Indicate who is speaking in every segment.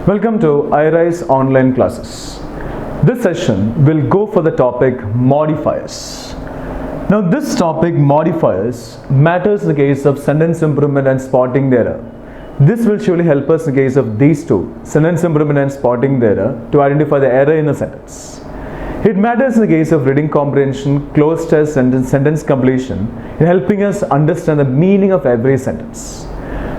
Speaker 1: Welcome to iRise online classes. This session will go for the topic modifiers. Now this topic modifiers matters in the case of sentence improvement and spotting the error. This will surely help us in the case of these two, sentence improvement and spotting the error, to identify the error in a sentence. It matters in the case of reading comprehension, close test, and sentence completion in helping us understand the meaning of every sentence.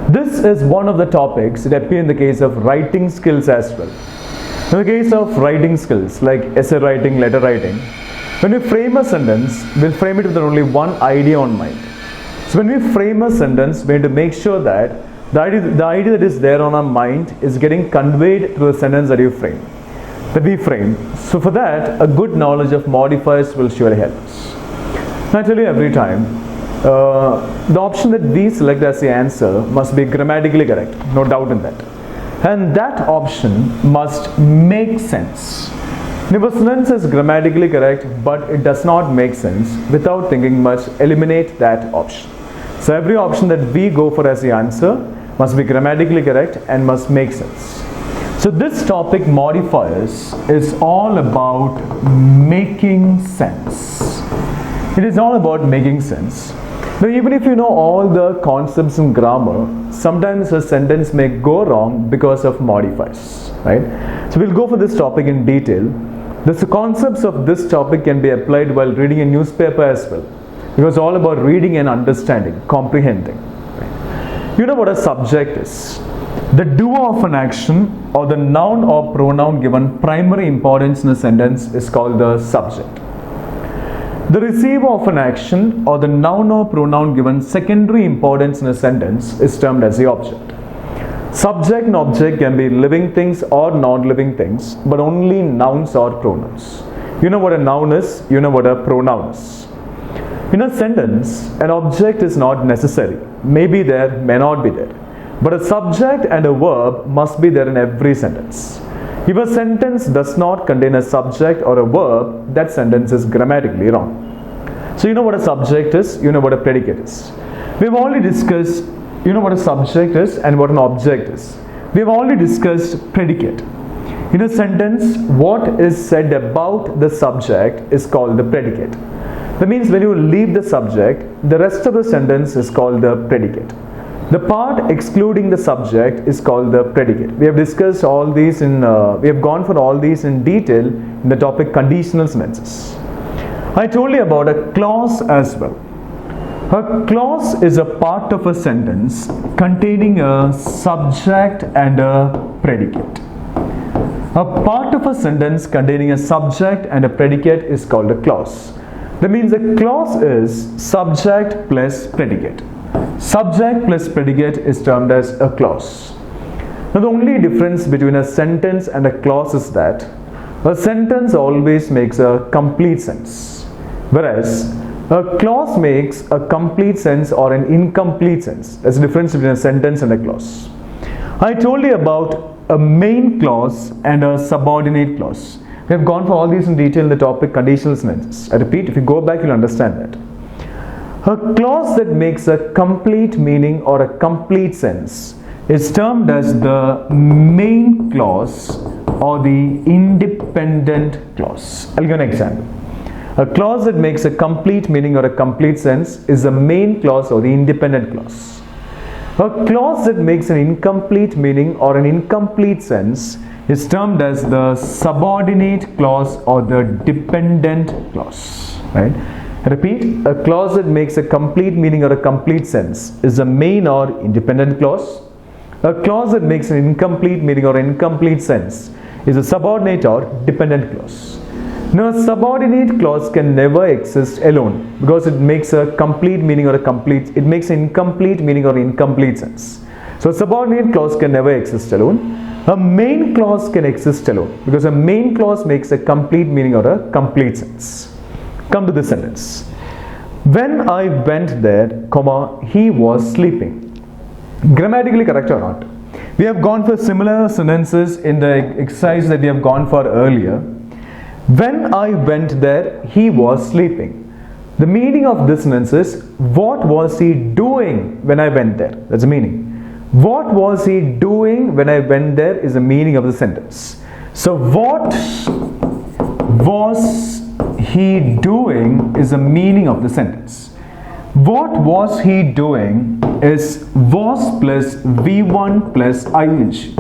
Speaker 1: This is one of the topics that appear in the case of writing skills as well. In the case of writing skills like essay writing, letter writing, when we frame a sentence, we'll frame it with only one idea on mind. So when we frame a sentence, we need to make sure that the idea that is there on our mind is getting conveyed through the sentence that we frame. So for that, a good knowledge of modifiers will surely help us. Now I tell you every time, the option that we select as the answer must be grammatically correct, no doubt in that. And that option must make sense. If a sentence is grammatically correct but it does not make sense, without thinking much, eliminate that option. So every option that we go for as the answer must be grammatically correct and must make sense. So this topic modifiers is all about making sense. It is all about making sense. Now even if you know all the concepts in grammar, sometimes a sentence may go wrong because of modifiers, right? So we'll go for this topic in detail. The concepts of this topic can be applied while reading a newspaper as well, because it's all about reading and understanding, comprehending. Right? You know what a subject is. The doer of an action or the noun or pronoun given primary importance in a sentence is called the subject. The receiver of an action or the noun or pronoun given secondary importance in a sentence is termed as the object. Subject and object can be living things or non-living things, but only nouns or pronouns. You know what a noun is, you know what a pronoun is. In a sentence, an object is not necessary. May be there, may not be there. But a subject and a verb must be there in every sentence. If a sentence does not contain a subject or a verb, that sentence is grammatically wrong. So you know what a subject is, you know what a predicate is. We've already discussed, you know what a subject is and what an object is. We've already discussed predicate. In a sentence, what is said about the subject is called the predicate. That means when you leave the subject, the rest of the sentence is called the predicate. The part excluding the subject is called the predicate. We have discussed all these we have gone for all these in detail in the topic conditional sentences. I told you about a clause as well. A clause is a part of a sentence containing a subject and a predicate. A part of a sentence containing a subject and a predicate is called a clause. That means a clause is subject plus predicate. Subject plus predicate is termed as a clause. Now the only difference between a sentence and a clause is that a sentence always makes a complete sense, whereas a clause makes a complete sense or an incomplete sense. There's a difference between a sentence and a clause. I told you about a main clause and a subordinate clause. We have gone for all these in detail in the topic conditional sentences. I repeat, if you go back, you'll understand that. A clause that makes a complete meaning or a complete sense is termed as the main clause or the independent clause. I'll give an example. A clause that makes a complete meaning or a complete sense is the main clause or the independent clause. A clause that makes an incomplete meaning or an incomplete sense is termed as the subordinate clause or the dependent clause. Right? I repeat, a clause that makes a complete meaning or a complete sense is a main or independent clause. A clause that makes an incomplete meaning or incomplete sense is a subordinate or dependent clause. Now, a subordinate clause can never exist alone because it makes a complete meaning or it makes an incomplete meaning or incomplete sense. So, a subordinate clause can never exist alone. A main clause can exist alone because a main clause makes a complete meaning or a complete sense. Come to this sentence. When I went there, he was sleeping. Grammatically correct or not? We have gone for similar sentences in the exercise that we have gone for earlier. When I went there, he was sleeping. The meaning of this sentence is, what was he doing when I went there? That's the meaning. What was he doing when I went there is the meaning of the sentence. So what was he doing is the meaning of the sentence. What was he doing is was plus V1 plus ing.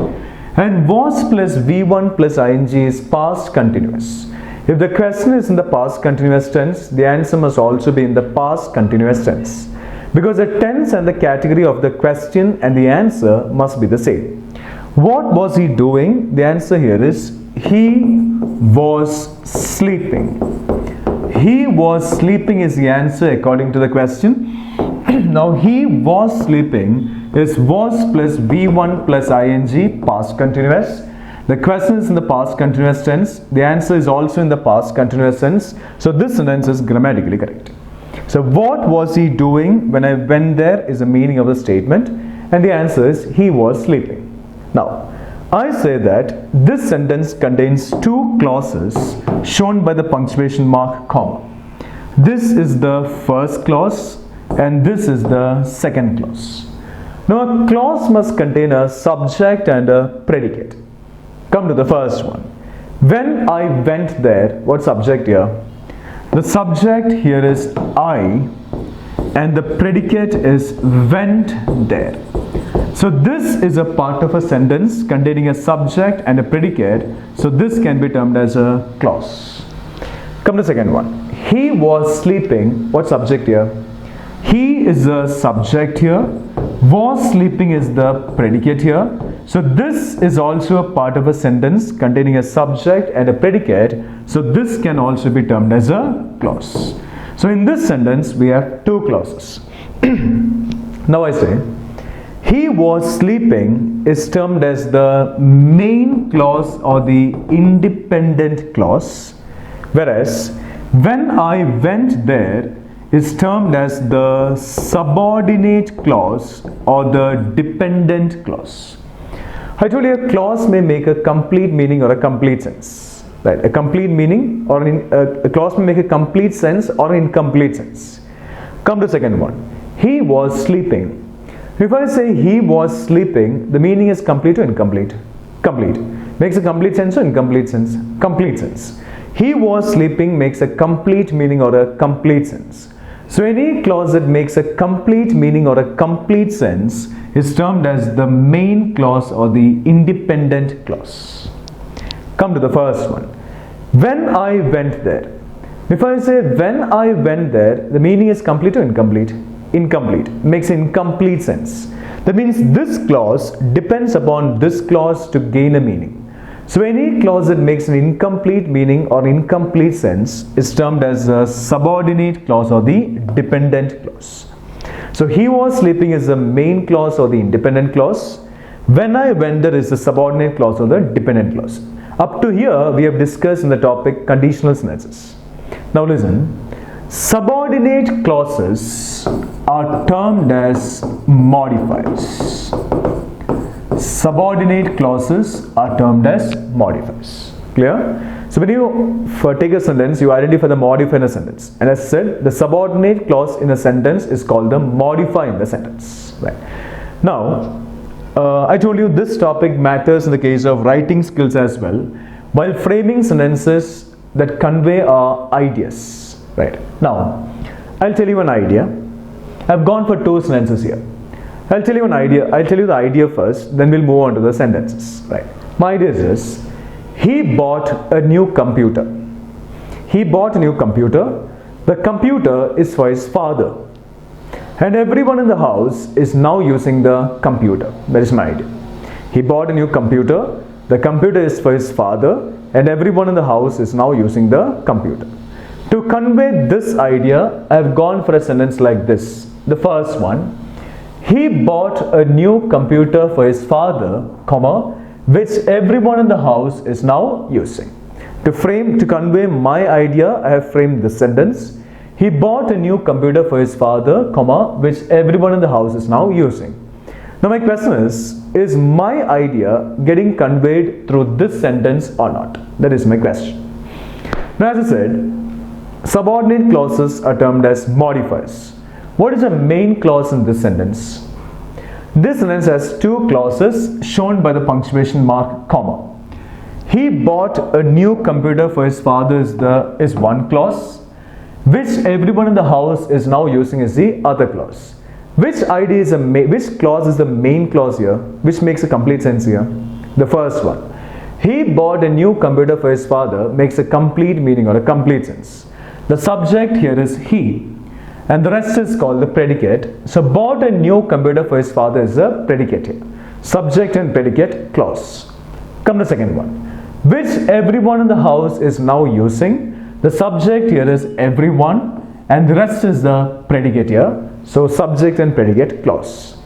Speaker 1: And was plus V1 plus ing is past continuous. If the question is in the past continuous tense, the answer must also be in the past continuous tense. Because the tense and the category of the question and the answer must be the same. What was he doing? The answer here is he was sleeping. He was sleeping is the answer according to the question. Now he was sleeping is was plus V1 plus ing, past continuous. The question is in the past continuous tense. The answer is also in the past continuous tense. So this sentence is grammatically correct. So what was he doing when I went there is the meaning of the statement, and the answer is he was sleeping. Now I say that this sentence contains two clauses shown by the punctuation mark comma. This is the first clause and this is the second clause. Now a clause must contain a subject and a predicate. Come to the first one. When I went there, what subject here? The subject here is I and the predicate is went there. So this is a part of a sentence containing a subject and a predicate. So this can be termed as a clause. Come to the second one. He was sleeping. What subject here? He is the subject here. Was sleeping is the predicate here. So this is also a part of a sentence containing a subject and a predicate. So this can also be termed as a clause. So in this sentence we have two clauses. Now I say he was sleeping is termed as the main clause or the independent clause, whereas when I went there is termed as the subordinate clause or the dependent clause. I told you a clause may make a complete meaning or a complete sense. Right? A complete meaning or a clause may make a complete sense or an incomplete sense. Come to the second one. He was sleeping. If I say he was sleeping, the meaning is complete or incomplete? Complete. Makes a complete sense or incomplete sense? Complete sense. He was sleeping makes a complete meaning or a complete sense. So any clause that makes a complete meaning or a complete sense is termed as the main clause or the independent clause. Come to the first one. When I went there. If I say when I went there, the meaning is complete or incomplete? Incomplete. Makes incomplete sense. That means this clause depends upon this clause to gain a meaning. So any clause that makes an incomplete meaning or incomplete sense is termed as a subordinate clause or the dependent clause. So he was sleeping is the main clause or the independent clause. When I went there is the subordinate clause or the dependent clause. Up to here we have discussed in the topic conditional sentences. Now listen, subordinate clauses are termed as modifiers. Subordinate clauses are termed as modifiers. Clear? So when you take a sentence, you identify the modifier in a sentence. And as said, the subordinate clause in a sentence is called the modifier in the sentence. Right. Now, I told you this topic matters in the case of writing skills as well, while framing sentences that convey our ideas. Right. Now, I'll tell you an idea. I've gone for two sentences here. I'll tell you an idea. I'll tell you the idea first, then we'll move on to the sentences. Right. My idea is this. He bought a new computer. He bought a new computer. The computer is for his father. And everyone in the house is now using the computer. That is my idea. He bought a new computer. The computer is for his father. And everyone in the house is now using the computer. To convey this idea, I have gone for a sentence like this. The first one. He bought a new computer for his father, comma, which everyone in the house is now using. To convey my idea, I have framed this sentence. He bought a new computer for his father, comma, which everyone in the house is now using. Now my question is my idea getting conveyed through this sentence or not? That is my question. Now as I said, subordinate clauses are termed as modifiers. What is the main clause in this sentence? This sentence has two clauses shown by the punctuation mark comma. He bought a new computer for his father is one clause, which everyone in the house is now using is the other clause. Which clause is the main clause here, which makes a complete sense here? The first one. He bought a new computer for his father makes a complete meaning or a complete sense. The subject here is he, and the rest is called the predicate. So bought a new computer for his father is a predicate here. Subject and predicate clause. Come to the second one. Which everyone in the house is now using. The subject here is everyone, and the rest is the predicate here. So subject and predicate clause.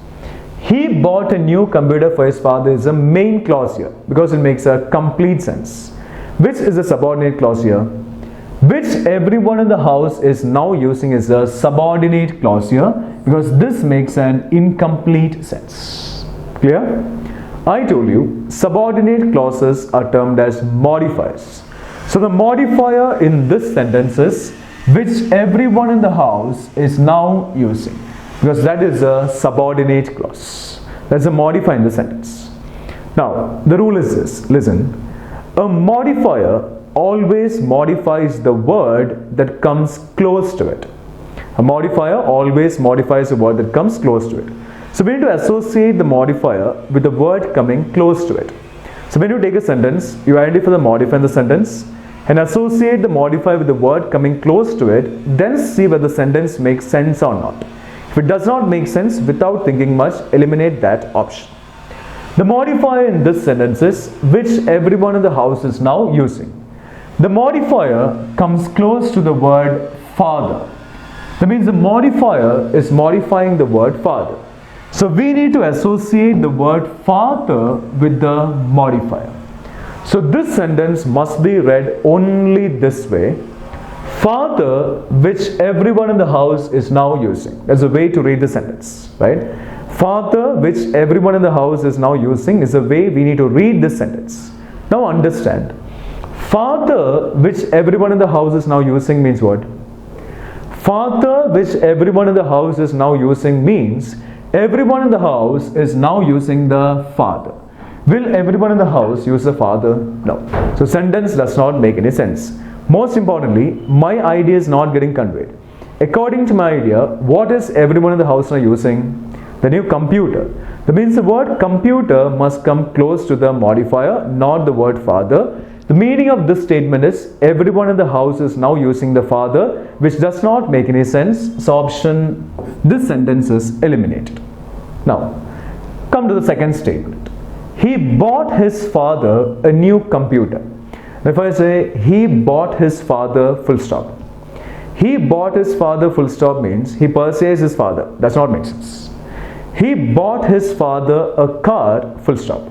Speaker 1: He bought a new computer for his father is a main clause here because it makes a complete sense. Which is the subordinate clause here? Which everyone in the house is now using is a subordinate clause here because this makes an incomplete sense. Clear? I told you subordinate clauses are termed as modifiers. So the modifier in this sentence is which everyone in the house is now using, because that is a subordinate clause. That's a modifier in the sentence. Now the rule is this, listen, a modifier always modifies the word that comes close to it. A modifier always modifies the word that comes close to it. So we need to associate the modifier with the word coming close to it. So when you take a sentence, you identify the modifier in the sentence and associate the modifier with the word coming close to it, then see whether the sentence makes sense or not. If it does not make sense, without thinking much, eliminate that option. The modifier in this sentence is which everyone in the house is now using. The modifier comes close to the word father. That means the modifier is modifying the word father. So we need to associate the word father with the modifier. So this sentence must be read only this way. Father, which everyone in the house is now using. That's a way to read the sentence, right? Father, which everyone in the house is now using is a way we need to read this sentence. Now understand. Father, which everyone in the house is now using means what? Father, which everyone in the house is now using means everyone in the house is now using the father. Will everyone in the house use the father? No. So sentence does not make any sense. Most importantly, my idea is not getting conveyed. According to my idea, what is everyone in the house now using? The new computer. That means the word computer must come close to the modifier, not the word father. The meaning of this statement is everyone in the house is now using the father, which does not make any sense. So option, this sentence is eliminated. Now, come to the second statement. He bought his father a new computer. If I say he bought his father full stop. He bought his father full stop means he purchased his father. Does not make sense. He bought his father a car full stop.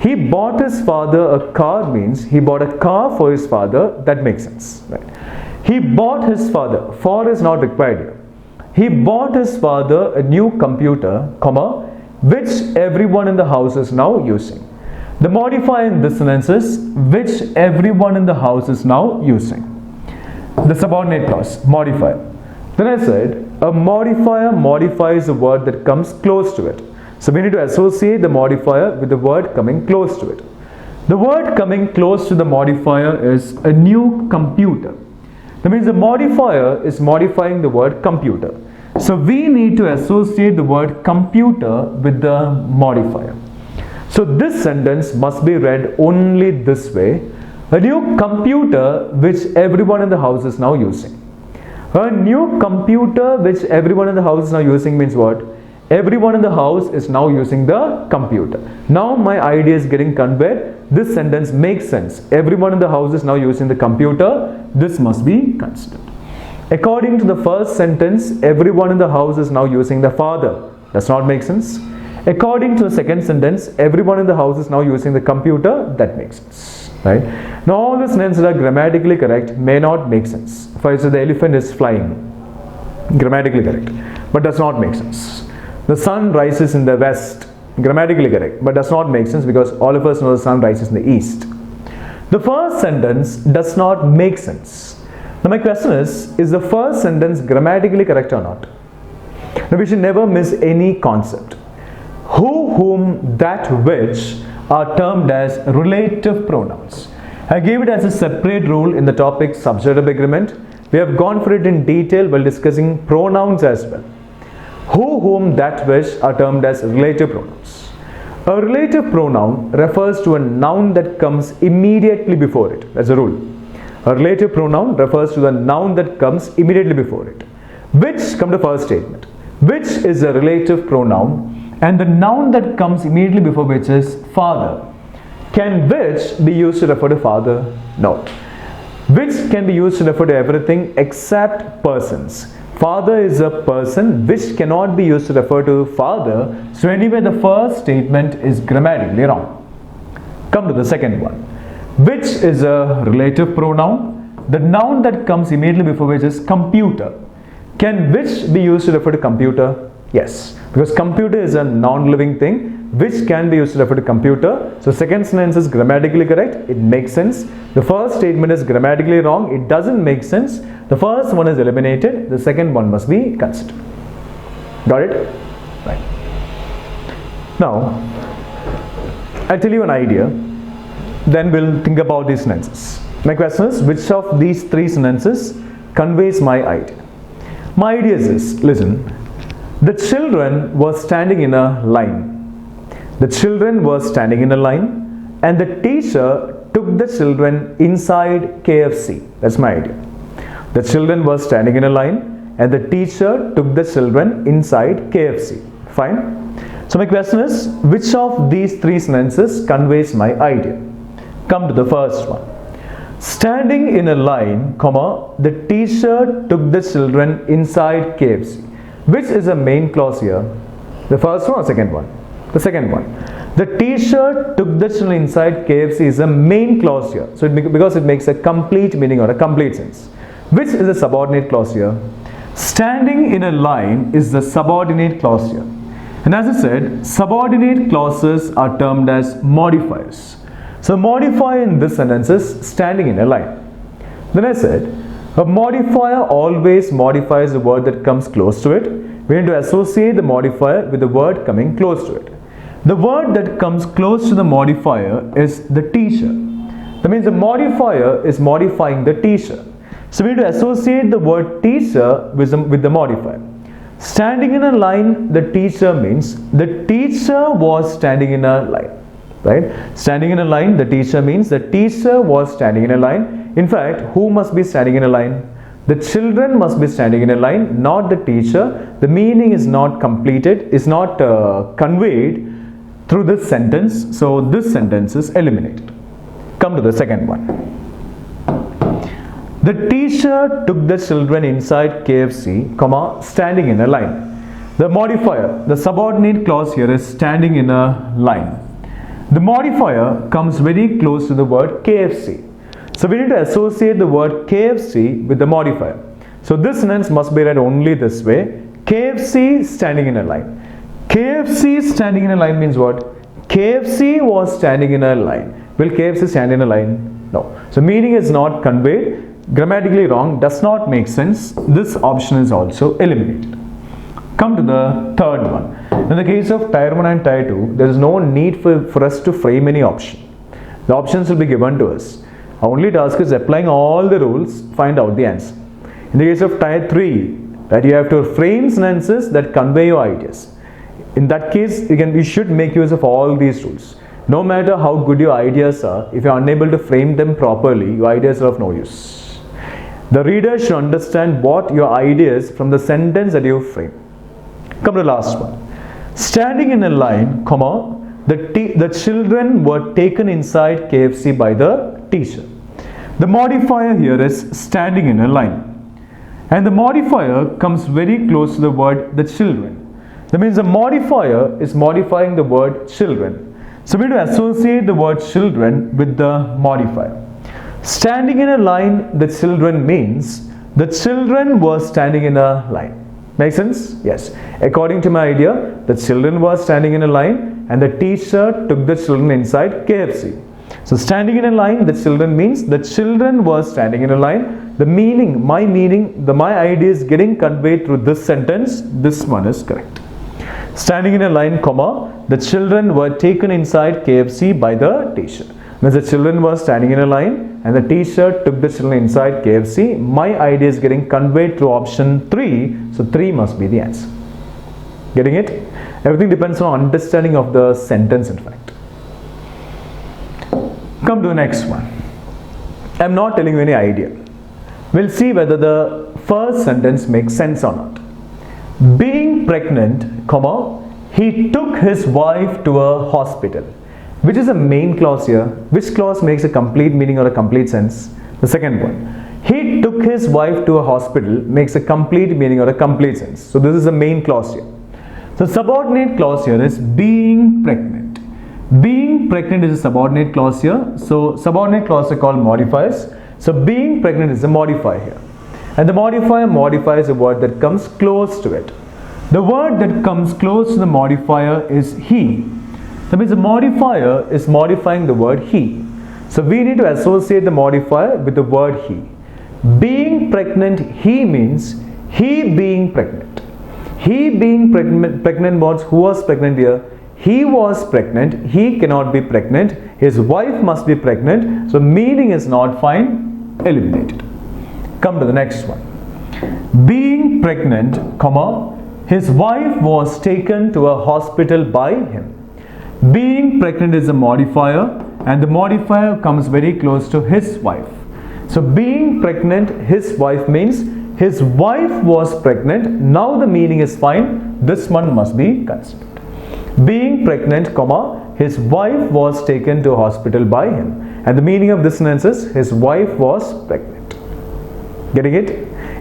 Speaker 1: He bought his father a car means he bought a car for his father. That makes sense, right? He bought his father. For is not required here. He bought his father a new computer, comma, which everyone in the house is now using. The modifier in this sentence is which everyone in the house is now using. The subordinate clause, modifier. Then I said a modifier modifies a word that comes close to it. So we need to associate the modifier with the word coming close to it. The word coming close to the modifier is a new computer. That means the modifier is modifying the word computer. So we need to associate the word computer with the modifier. So this sentence must be read only this way. A new computer which everyone in the house is now using. A new computer which everyone in the house is now using means what? Everyone in the house is now using the computer. Now my idea is getting conveyed. This sentence makes sense. Everyone in the house is now using the computer. This must be considered. According to the first sentence, everyone in the house is now using the father. Does not make sense. According to the second sentence, everyone in the house is now using the computer. That makes sense, right? Now all the sentences are grammatically correct, may not make sense. For instance, the elephant is flying, grammatically correct, but does not make sense. The sun rises in the west, grammatically correct, but does not make sense because all of us know the sun rises in the east. The first sentence does not make sense. Now my question is the first sentence grammatically correct or not? Now we should never miss any concept. who, whom, that, which are termed as relative pronouns. I gave it as a separate rule in the topic subjunctive agreement. We have gone for it in detail while discussing pronouns as well. Who, whom, that, which are termed as relative pronouns. A relative pronoun refers to a noun that comes immediately before it. That's a rule. A relative pronoun refers to the noun that comes immediately before it. Which, come to first statement. Which is a relative pronoun, and the noun that comes immediately before which is father. Can which be used to refer to father? No. Which can be used to refer to everything except persons. Father is a person which cannot be used to refer to father. So anyway, the first statement is grammatically wrong. Come to the second one. Which is a relative pronoun. The noun that comes immediately before which is computer. Can which be used to refer to computer? Yes, because computer is a non-living thing which can be used to refer to computer. So second sentence is grammatically correct. It makes sense. The first statement is grammatically wrong. It doesn't make sense. The first one is eliminated. The second one must be considered. Got it? Right. Now, I'll tell you an idea. Then we'll think about these sentences. My question is, which of these three sentences conveys my idea? My idea is this. Listen. The children were standing in a line. The children were standing in a line, and the teacher took the children inside KFC. That's my idea. The children were standing in a line, and the teacher took the children inside KFC. Fine. So my question is, which of these three sentences conveys my idea? Come to the first one. Standing in a line, comma, the teacher took the children inside KFC. Which is a main clause here? The first one or second one? The second one. The teacher took the children inside KFC is a main clause here. So because it makes a complete meaning or a complete sense. Which is a subordinate clause here? Standing in a line is the subordinate clause here. And as I said, subordinate clauses are termed as modifiers. So modifier in this sentence is standing in a line. Then I said, a modifier always modifies the word that comes close to it. We need to associate the modifier with the word coming close to it. The word that comes close to the modifier is the teacher. That means the modifier is modifying the teacher. So we need to associate the word teacher with the modifier. Standing in a line, the teacher means the teacher was standing in a line. Right? Standing in a line, the teacher means the teacher was standing in a line. In fact, who must be standing in a line? The children must be standing in a line, not the teacher. The meaning is not completed, is not conveyed through this sentence. So this sentence is eliminated. Come to the second one. The teacher took the children inside KFC, comma, standing in a line. The modifier, the subordinate clause here is standing in a line. The modifier comes very close to the word KFC. So we need to associate the word KFC with the modifier. So this sentence must be read only this way. KFC standing in a line. KFC standing in a line means what? KFC was standing in a line. Will KFC stand in a line? No. So meaning is not conveyed. Grammatically wrong. Does not make sense. This option is also eliminated. Come to the third one. In the case of Tier 1 and Tier 2, there is no need for us to frame any option. The options will be given to us. Our only task is applying all the rules, find out the answer. In the case of Tier 3, that you have to frame sentences that convey your ideas. In that case, you should make use of all these rules. No matter how good your ideas are, if you are unable to frame them properly, your ideas are of no use. The reader should understand what your ideas from the sentence that you frame. Come to the last one. Standing in a line, comma, the children were taken inside KFC by the teacher. The modifier here is standing in a line. And the modifier comes very close to the word the children. That means the modifier is modifying the word children. So we need to associate the word children with the modifier. Standing in a line, the children means the children were standing in a line. Make sense? Yes. According to my idea, the children were standing in a line and the teacher took the children inside KFC. So standing in a line, the children means the children were standing in a line. The meaning, my idea is getting conveyed through this sentence. This one is correct. Standing in a line, comma, the children were taken inside KFC by the teacher. Means the children were standing in a line and the teacher took the children inside KFC. My idea is getting conveyed through option 3. So 3 must be the answer. Getting it? Everything depends on understanding of the sentence, in fact. Come to the next one. I am not telling you any idea. We'll see whether the first sentence makes sense or not. Being pregnant, comma, he took his wife to a hospital. Which is a main clause here? Which clause makes a complete meaning or a complete sense? The second one. He took his wife to a hospital makes a complete meaning or a complete sense. So this is the main clause here. So subordinate clause here is being pregnant. Being pregnant is a subordinate clause here. So subordinate clause are called modifiers. So being pregnant is a modifier here. And the modifier modifies a word that comes close to it. The word that comes close to the modifier is he. That means the modifier is modifying the word he. So we need to associate the modifier with the word he. Being pregnant, he means he being pregnant. He being pregnant means who was pregnant here? He was pregnant. He cannot be pregnant. His wife must be pregnant. So meaning is not fine. Eliminated. Come to the next one. Being pregnant, comma, his wife was taken to a hospital by him. Being pregnant is a modifier and the modifier comes very close to his wife. So being pregnant, his wife means his wife was pregnant. Now the meaning is fine. This one must be considered. Being pregnant, comma, his wife was taken to a hospital by him. And the meaning of this sentence is his wife was pregnant. Getting it?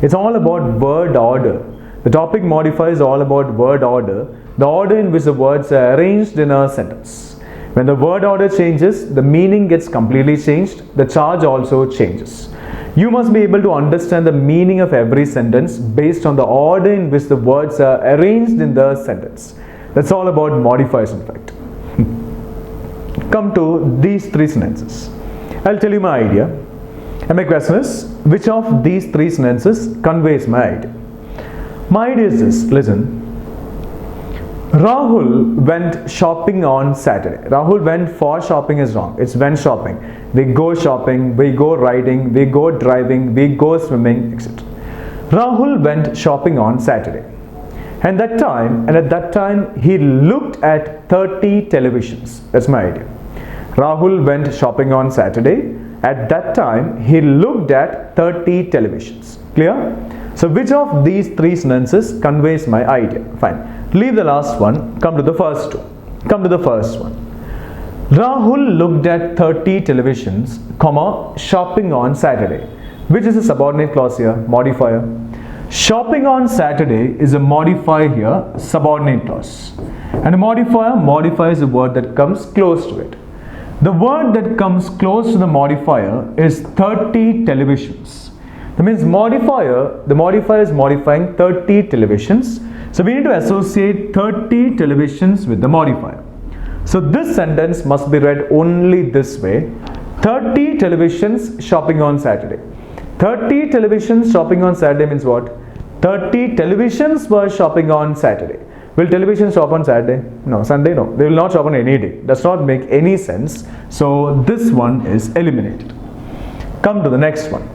Speaker 1: It's all about word order. The topic modifier is all about word order. The order in which the words are arranged in a sentence. When the word order changes, the meaning gets completely changed. The charge also changes. You must be able to understand the meaning of every sentence based on the order in which the words are arranged in the sentence. That's all about modifiers, in fact. Come to these 3 sentences. I'll tell you my idea. And my question is, which of these 3 sentences conveys my idea? My idea is this, listen. Rahul went shopping on Saturday. Rahul went for shopping is wrong. It's went shopping. We go shopping, we go riding, we go driving, we go swimming, etc. Rahul went shopping on Saturday. And at that time he looked at 30 televisions. That's my idea. Rahul went shopping on Saturday. At that time he looked at 30 televisions. Clear? So which of these 3 sentences conveys my idea? Fine. Leave the last one. Come to the first one. Come to the first one. Rahul looked at 30 televisions, comma, shopping on Saturday. Which is a subordinate clause here? Modifier. Shopping on Saturday is a modifier here, subordinate clause. And a modifier modifies a word that comes close to it. The word that comes close to the modifier is 30 televisions. That means the modifier is modifying 30 televisions. So we need to associate 30 televisions with the modifier. So this sentence must be read only this way. 30 televisions shopping on Saturday. 30 televisions shopping on Saturday means what? 30 televisions were shopping on Saturday. Will television shop on Saturday? No. Sunday? No. They will not shop on any day. Does not make any sense. So this one is eliminated. Come to the next one.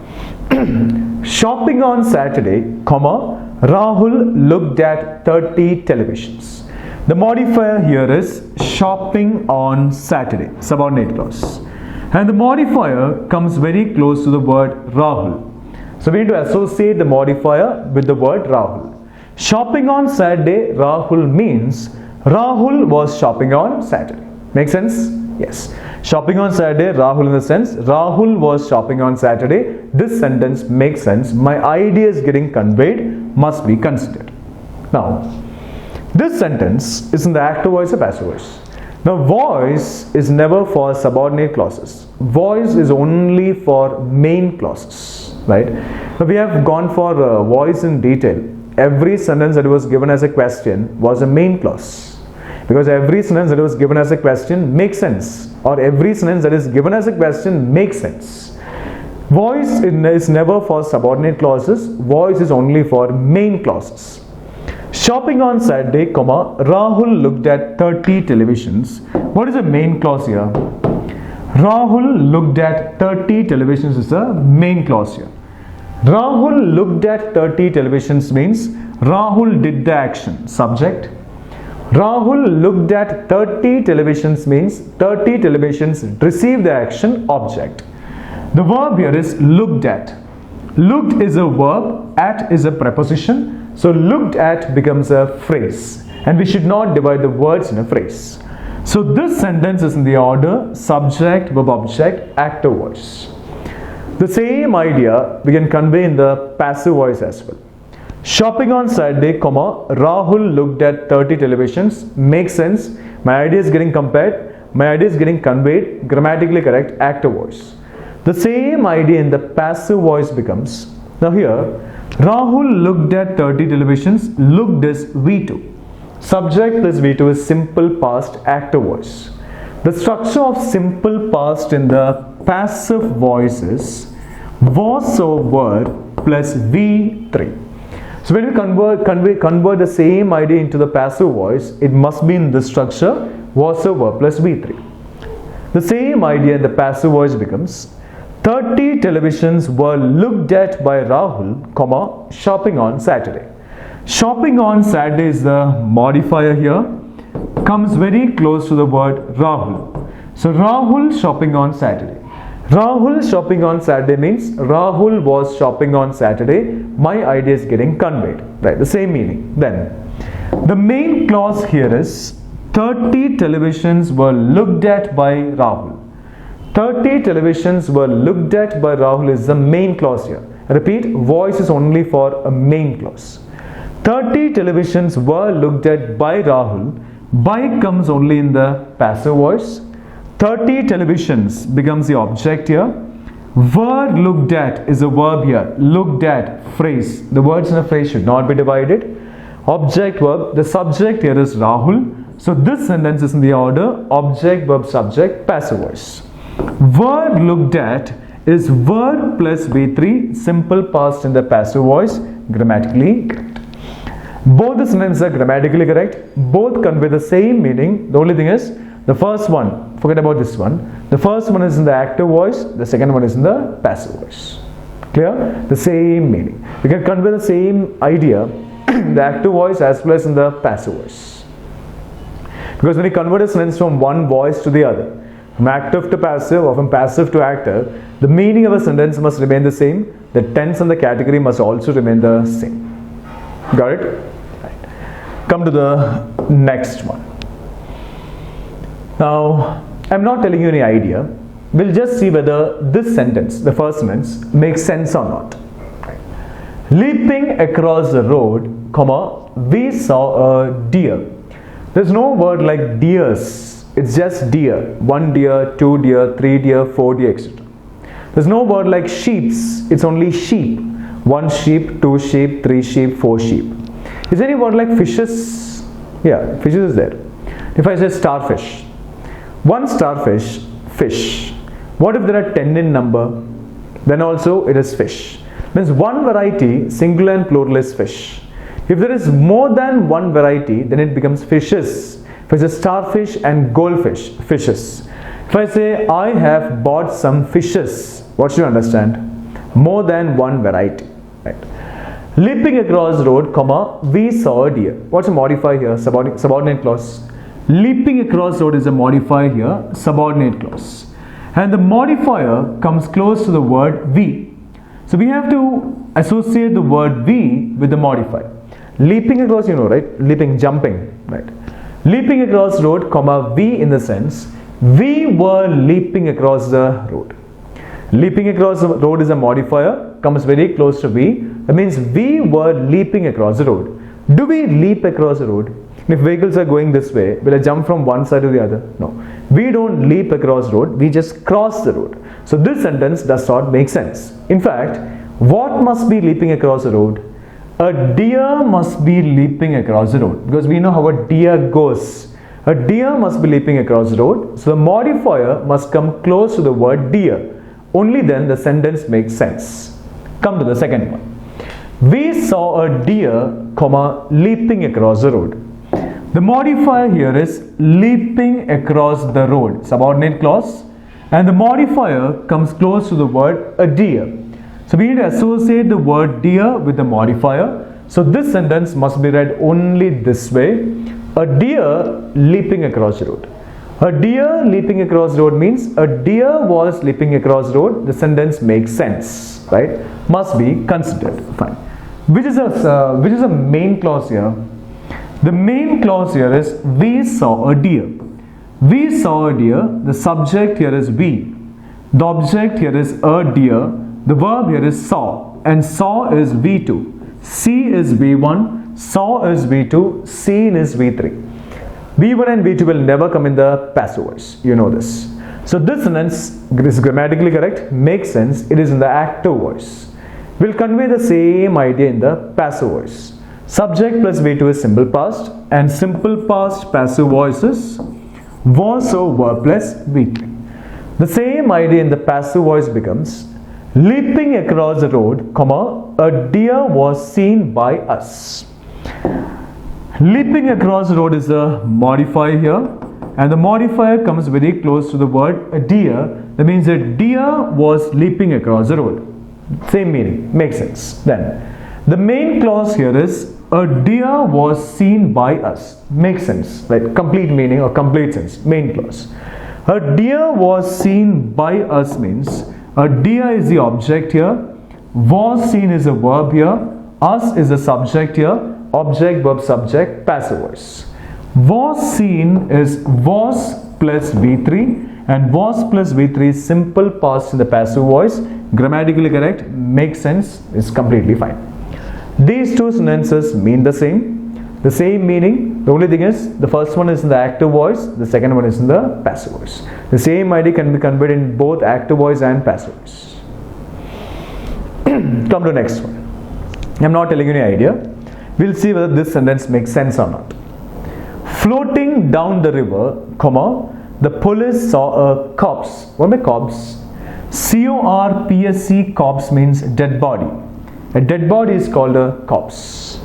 Speaker 1: Shopping on Saturday, comma, Rahul looked at 30 televisions. The modifier here is shopping on Saturday, subordinate clause. And the modifier comes very close to the word Rahul. So we need to associate the modifier with the word Rahul. Shopping on Saturday, Rahul means Rahul was shopping on Saturday. Make sense? Yes. Shopping on Saturday, Rahul in the sense, Rahul was shopping on Saturday. This sentence makes sense. My idea is getting conveyed, must be considered. Now, this sentence is in the active voice or passive voice. Now, voice is never for subordinate clauses. Voice is only for main clauses, right? Now, we have gone for voice in detail. Every sentence that was given as a question was a main clause. Because every sentence that was given as a question makes sense, or every sentence that is given as a question makes sense. Voice is never for subordinate clauses. Voice is only for main clauses. Shopping on Saturday, comma, Rahul looked at 30 televisions. What is the main clause here? Rahul looked at 30 televisions is the main clause here. Rahul looked at 30 televisions means Rahul did the action, subject. Rahul looked at 30 televisions means 30 televisions received the action, object. The verb here is looked at. Looked is a verb, at is a preposition. So looked at becomes a phrase, and we should not divide the words in a phrase. So this sentence is in the order subject, verb, object, active voice. The same idea we can convey in the passive voice as well. Shopping on Saturday, comma, Rahul looked at 30 televisions makes sense. My idea is getting compared, my idea is getting conveyed, grammatically correct, active voice. The same idea in the passive voice becomes, now here, Rahul looked at 30 televisions, looked is V2. Subject plus V2 is simple past active voice. The structure of simple past in the passive voice is was over plus V3. So when we convert the same idea into the passive voice, it must be in this structure was over plus V3. The same idea in the passive voice becomes 30 televisions were looked at by Rahul, comma, shopping on Saturday. Shopping on Saturday is the modifier here, comes very close to the word Rahul. So Rahul shopping on Saturday. Rahul shopping on Saturday means Rahul was shopping on Saturday. My idea is getting conveyed, right? The same meaning. Then the main clause here is 30 televisions were looked at by Rahul. 30 televisions were looked at by Rahul is the main clause here. Repeat, voice is only for a main clause. 30 televisions were looked at by Rahul. By comes only in the passive voice. 30 televisions becomes the object here. Were looked at is a verb here. Looked at, phrase. The words in a phrase should not be divided. Object, verb. The subject here is Rahul. So this sentence is in the order object, verb, subject, passive voice. Were looked at is were plus V3, simple past in the passive voice, grammatically correct. Both the sentences are grammatically correct. Both convey the same meaning. The only thing is, the first one, forget about this one. The first one is in the active voice. The second one is in the passive voice. Clear? The same meaning. We can convey the same idea in the active voice as well as in the passive voice. Because when we convert a sentence from one voice to the other, from active to passive or from passive to active, the meaning of a sentence must remain the same. The tense and the category must also remain the same. Got it? Right. Come to the next one. Now, I'm not telling you any idea. We'll just see whether this sentence, the first sentence, makes sense or not. Right. Leaping across the road, comma, we saw a deer. There's no word like deers. It's just deer. 1 deer, 2 deer, 3 deer, 4 deer, etc. There's no word like sheeps. It's only sheep. 1 sheep, 2 sheep, 3 sheep, 4 sheep. Is there any word like fishes? Yeah, fishes is there. If I say starfish, 1 starfish, fish. What if there are 10 in number? Then also it is fish. Means one variety, singular and plural is fish. If there is more than one variety, then it becomes fishes. If I say starfish and goldfish, fishes. If I say I have bought some fishes, what should you understand? More than one variety. Right. Leaping across the road, comma, we saw a deer. What's a modifier here? Subordinate clause. Leaping across the road is a modifier here, subordinate clause. And the modifier comes close to the word we. So we have to associate the word we with the modifier. Leaping across, you know, right? Leaping, jumping, right? Leaping across the road, comma, we in the sense, we were leaping across the road. Leaping across the road is a modifier, comes very close to we. That means we were leaping across the road. Do we leap across the road? If vehicles are going this way, will I jump from one side to the other? No. We don't leap across the road, we just cross the road. So this sentence does not make sense. In fact, what must be leaping across the road? A deer must be leaping across the road, because we know how a deer goes. A deer must be leaping across the road. So the modifier must come close to the word deer. Only then the sentence makes sense. Come to the second one. We saw a deer, comma, leaping across the road. The modifier here is leaping across the road, subordinate clause, and the modifier comes close to the word a deer. So we need to associate the word deer with the modifier. So this sentence must be read only this way: a deer leaping across the road. A deer leaping across the road means a deer was leaping across the road. The sentence makes sense, right? Must be considered. Fine. Which is a main clause here? The main clause here is we saw a deer. We saw a deer. The subject here is we. The object here is a deer. The verb here is saw, and saw is V2. See is V1. Saw is V2. Seen is V3. V1 and V2 will never come in the passive voice. You know this. So this sentence is grammatically correct, makes sense. It is in the active voice. We'll convey the same idea in the passive voice. Subject plus V2 is simple past, and simple past passive voice is was or were plus V3. The same idea in the passive voice becomes leaping across the road, comma, a deer was seen by us. Leaping across the road is a modifier here, and the modifier comes very close to the word a deer. That means a deer was leaping across the road. Same meaning, makes sense. Then the main clause here is a deer was seen by us. Makes sense, right? Complete meaning or complete sense. Main clause. A deer was seen by us means a deer is the object here. Was seen is a verb here. Us is the subject here. Object, verb, subject, passive voice. Was seen is was plus V3, and was plus V3 is simple past in the passive voice. Grammatically correct, makes sense, is completely fine. These two sentences mean the same meaning. The only thing is the first one is in the active voice, the second one is in the passive voice. The same idea can be conveyed in both active voice and passive voice. Come to the next one. I'm not telling you any idea. We'll see whether this sentence makes sense or not. Floating down the river, comma, the police saw a corpse. What are corpse? C-O-R-P-S-E, corpse means dead body. A dead body is called a corpse.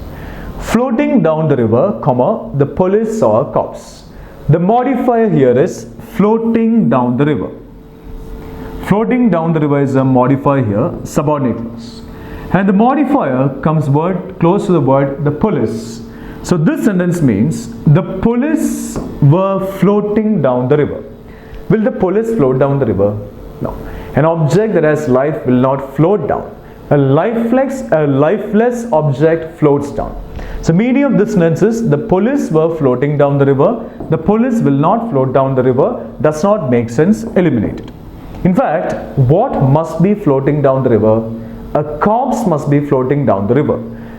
Speaker 1: Floating down the river, comma, the police saw a corpse. The modifier here is floating down the river. Floating down the river is a modifier here, subordinate clause. And the modifier comes close to the word the police. So this sentence means the police were floating down the river. Will the police float down the river? No. An object that has life will not float down. A lifeless object floats down. So meaning of this sentence is the police were floating down the river. The police will not float down the river. Does not make sense. Eliminated. In fact, what must be floating down the river? A corpse must be floating down the river.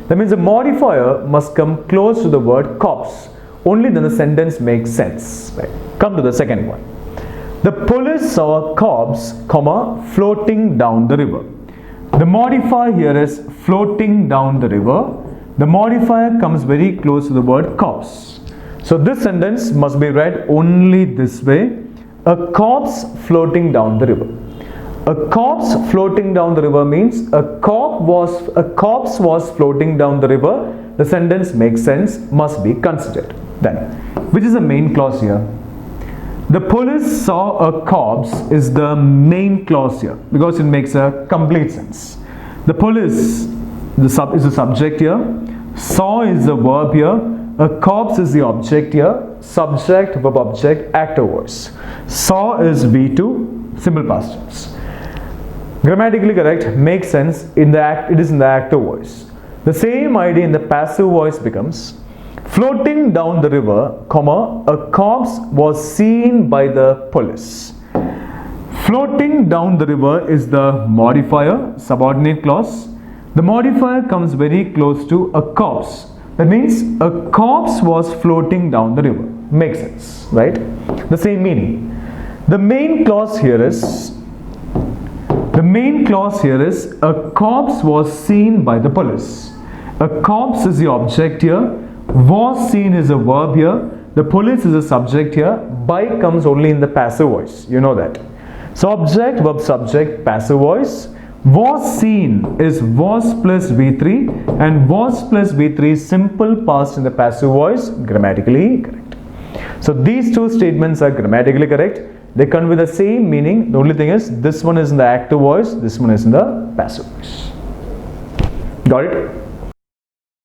Speaker 1: That means the modifier must come close to the word corpse. Only then the sentence makes sense. Right. Come to the second one. The police saw a corpse, comma, floating down the river. The modifier here is floating down the river. The modifier comes very close to the word corpse. So this sentence must be read only this way: a corpse floating down the river. A corpse floating down the river means a corpse was floating down the river. The sentence makes sense, must be considered. Then, which is the main clause here? The police saw a corpse is the main clause here because it makes a complete sense. The police is the subject here. Saw is the verb here. A corpse is the object here. Subject, verb, object, active voice. Saw is V2, simple past tense. Grammatically correct, makes sense. It is in the active voice. The same idea in the passive voice becomes floating down the river, comma, a corpse was seen by the police. Floating down the river is the modifier, subordinate clause. The modifier comes very close to a corpse. That means a corpse was floating down the river. Makes sense, right? The same meaning. The main clause here is a corpse was seen by the police. A corpse is the object here. Was seen is a verb here. The police is a subject here. By comes only in the passive voice. You know that. So object, verb, subject, passive voice. Was seen is was plus V3, and was plus V3 is simple past in the passive voice, grammatically correct. So these two statements are grammatically correct. They convey the same meaning. The only thing is this one is in the active voice, this one is in the passive voice. Got it?